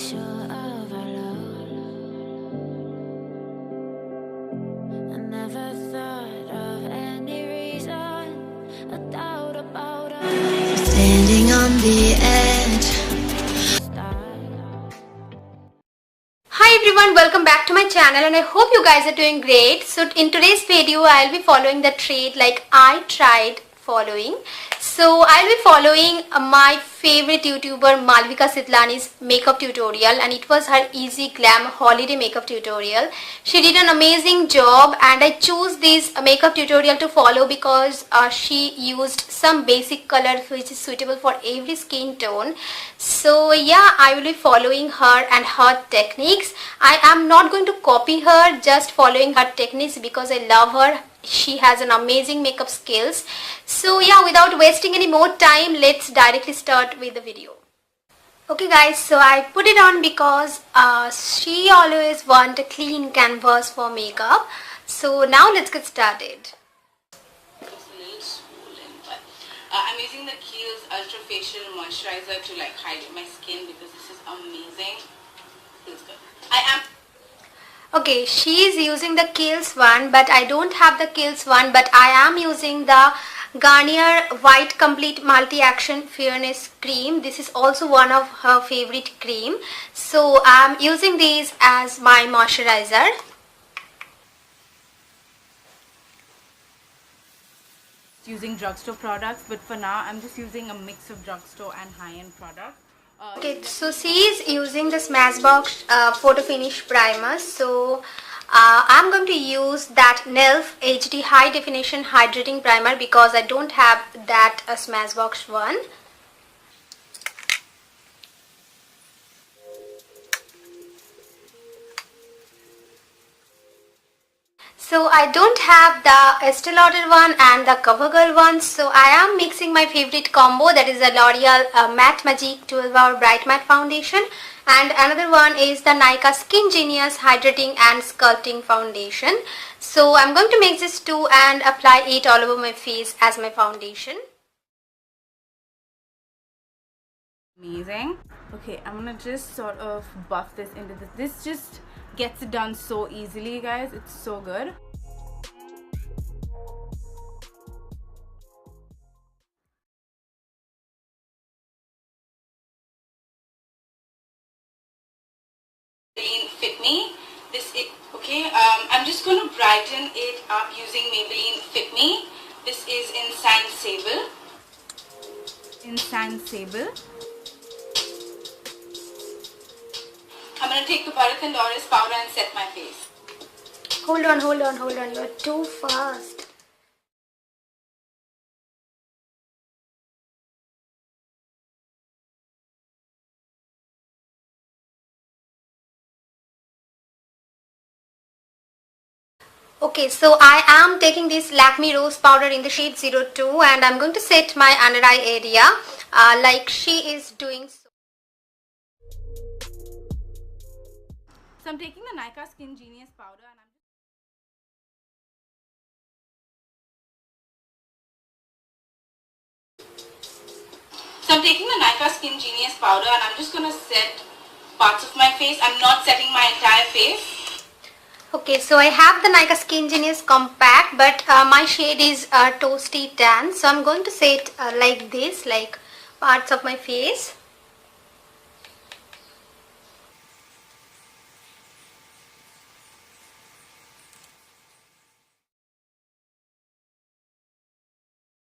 sure of our love. I never thought of any reason, a doubt about us. Standing on the edge. Hi everyone, welcome back to my channel and I hope you guys are doing great. So in today's video I'll be following the trend like I tried following. So I'll be following my favorite YouTuber Malvika Sitlani's makeup tutorial, and it was her easy glam holiday makeup tutorial. She did an amazing job and I chose this makeup tutorial to follow because she used some basic color which is suitable for every skin tone. So yeah, I will be following her and her techniques. I am not going to copy her, just following her techniques because I love her. She has an amazing makeup skills. So yeah, without wasting any more time, let's directly start with the video. Okay guys, so I put it on because she always want a clean canvas for makeup. So now let's get started. It's a little swollen, but I'm using the Kiehl's Ultra Facial Moisturizer to like hydrate my skin because this is amazing. Feels good. Okay, she is using the Kiehl's one, but I don't have the Kiehl's one, but I am using the Garnier White Complete Multi-Action Fairness Cream. This is also one of her favorite cream. So I am using these as my moisturizer. Using drugstore products, but for now I'm just using a mix of drugstore and high-end products. Okay, so she is using the Smashbox Photo Finish Primer. So I'm going to use that Nelf HD High Definition Hydrating Primer because I don't have that Smashbox one. So I don't have the Estee Lauder one and the CoverGirl one, so I am mixing my favorite combo, that is the L'Oreal Matte Magique 12-Hour Bright Matte Foundation, and another one is the Nykaa SKINgenius Hydrating and Sculpting Foundation. So I'm going to mix these two and apply it all over my face as my foundation. Amazing. Okay, I'm gonna just sort of buff this into this. This just gets it done so easily, guys. It's so good. Maybelline Fit Me. This is okay. I'm just going to brighten it up using Maybelline Fit Me. This is in Sand Sable. In Sand Sable. I'm going to take the Bharat and Doris powder and set my face. Hold on, you're too fast. Okay, so I am taking this Lakme Rose powder in the shade 02 and I'm going to set my under eye area like she is doing so. So I'm taking the Nykaa SKINgenius powder and I'm just going to set parts of my face. I'm not setting my entire face. Okay, so I have the Nykaa SKINgenius compact, but my shade is toasty tan, so I'm going to set like this, like parts of my face.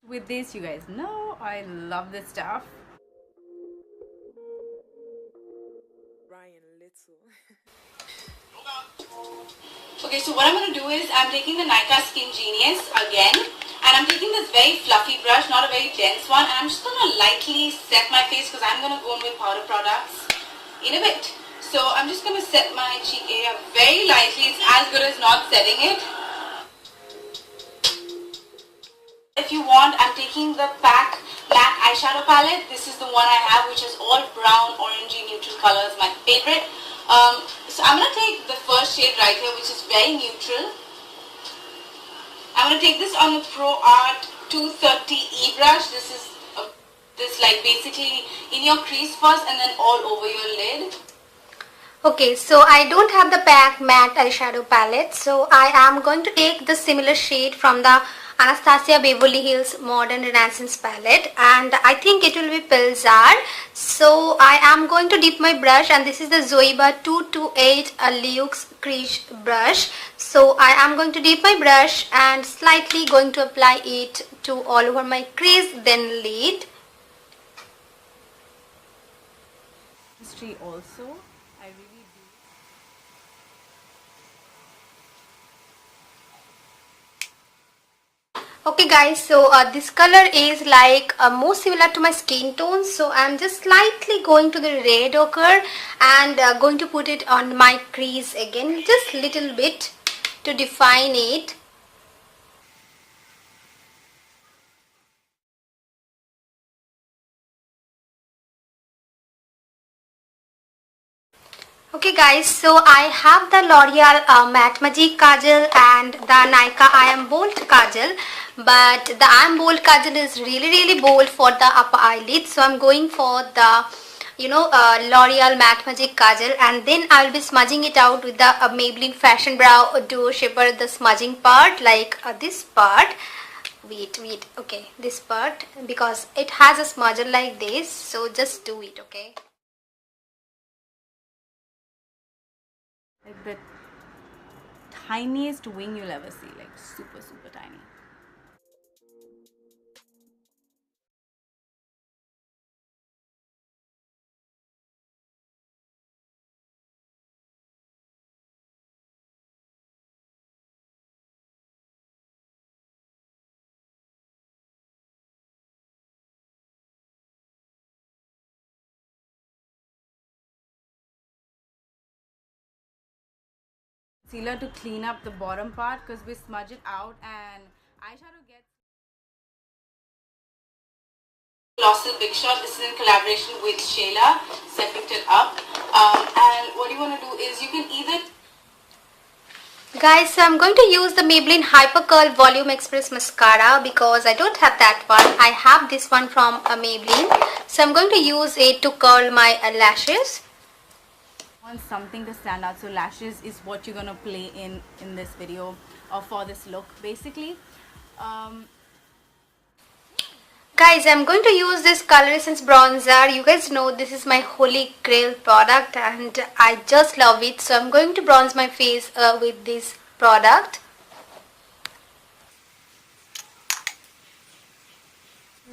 With this, you guys know I love this stuff. Okay, so what I'm going to do is I'm taking the Nykaa SKINgenius again, and I'm taking this very fluffy brush, not a very dense one, and I'm just going to lightly set my face because I'm going to go in with powder products in a bit. So I'm just going to set my cheek area very lightly. It's as good as not setting it. If you want, I'm taking the PAC black eyeshadow palette. This is the one I have, which is all brown, orangey, neutral colors, my favorite. So I'm going to take the first shade right here, which is very neutral. I'm going to take this on the Pro Art 230E brush. This is like basically in your crease first and then all over your lid. Okay, so I don't have the pack matte eyeshadow palette, so I am going to take the similar shade from the Anastasia Beverley Hills Modern Renaissance palette, and I think it will be Pilzar. So I am going to dip my brush, and this is the Zoiba 228 Luxe Crease brush. So I am going to dip my brush and slightly going to apply it to all over my crease, then lid. History also, I really do. Okay guys, so this color is like more similar to my skin tone, so I'm just slightly going to the red ochre and going to put it on my crease again, just little bit to define it. Okay guys, so I have the L'Oreal Matte Magique Kajal and the Nykaa I Am Bold Kajal, but the I Am Bold Kajal is really bold for the upper eyelid, so I'm going for the L'Oreal Matte Magic Kajal, and then I'll be smudging it out with the Maybelline Fashion Brow Duo Shaper, the smudging part, like this part. Wait, okay, this part, because it has a smudger like this, so just do it, okay? Like the tiniest wing you'll ever see, like super tiny. Concealer to clean up the bottom part, because we smudge it out and eyeshadow gets Loreal Big Shot. This is in collaboration with Shayla, so I picked it up. And what you want to do is you can either Guys, so I'm going to use the Maybelline Hyper Curl Volume Express Mascara because I don't have that one. I have this one from Maybelline. So I'm going to use it to curl my lashes. want something to stand out, so lashes is what you're gonna play in this video or for this look basically. Guys, I'm going to use this Coloressence bronzer. You guys know this is my holy grail product and I just love it. So I'm going to bronze my face with this product.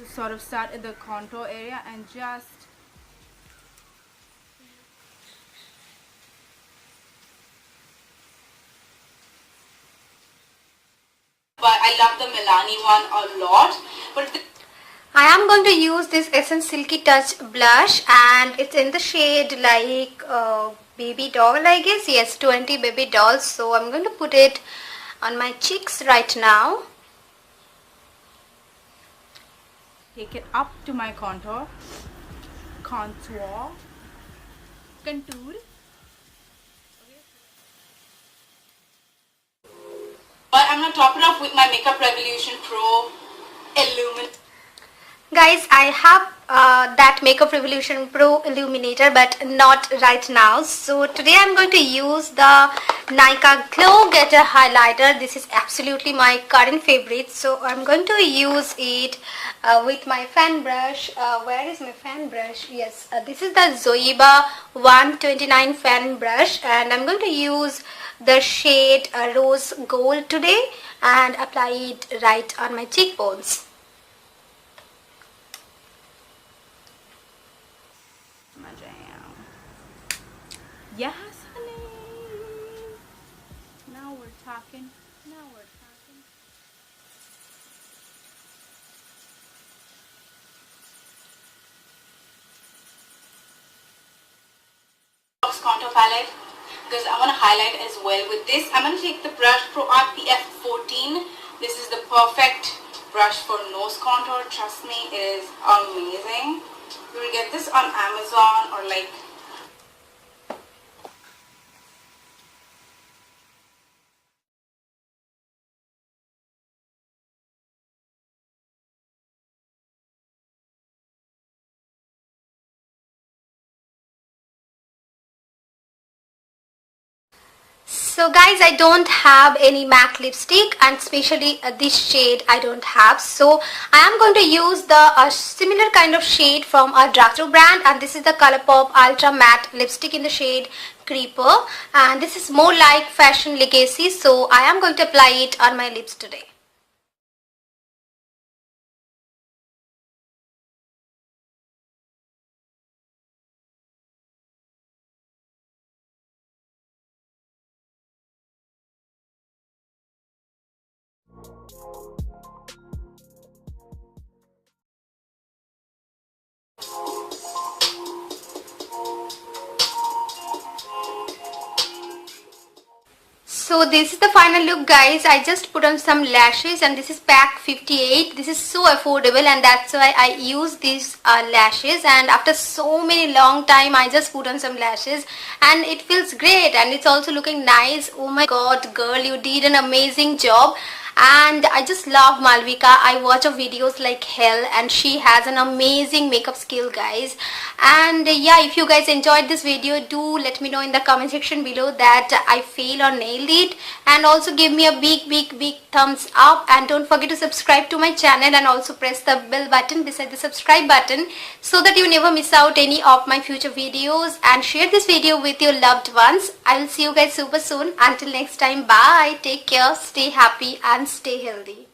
Sort of start at the contour area and just but I love the Milani one a lot. But I am going to use this Essence Silky Touch blush and it's in the shade like baby doll, I guess. Yes, 20 baby dolls. So I'm going to put it on my cheeks right now. Take it up to my contour, contour. But I'm going to top it off with my Makeup Revolution Pro Illuminating. Guys, I have that Makeup Revolution Pro Illuminator but not right now. So today I'm going to use the Nykaa Glow Getter Highlighter. This is absolutely my current favorite. So I'm going to use it with my fan brush. Where is my fan brush? Yes, this is the Zoiba 129 fan brush and I'm going to use the shade Rose Gold today and apply it right on my cheekbones. Yes, honey. Now we're talking. Now we're talking. Contour palette, because I want to highlight as well with this. I'm going to take the brush Pro RPF 14. This is the perfect brush for nose contour. Trust me, it is amazing. You will get this on Amazon or like So guys, I don't have any MAC lipstick, and especially this shade I don't have. So I am going to use the similar kind of shade from a drugstore brand, and this is the Colourpop Ultra Matte lipstick in the shade Creeper, and this is more like Fashion Legacy. So I am going to apply it on my lips today. So this is the final look, guys. I just put on some lashes, and this is pack 58. This is so affordable, and that's why I use these lashes. And after so many long time, I just put on some lashes, and it feels great, and it's also looking nice. Oh my god, girl, you did an amazing job. And I just love Malvika. I watch her videos like hell, and she has an amazing makeup skill, guys. And yeah, if you guys enjoyed this video, do let me know in the comment section below that I failed or nailed it, and also give me a big thumbs up, and don't forget to subscribe to my channel, and also press the bell button beside the subscribe button so that you never miss out any of my future videos. And share this video with your loved ones. I will see you guys super soon. Until next time, bye, take care, stay happy and stay healthy.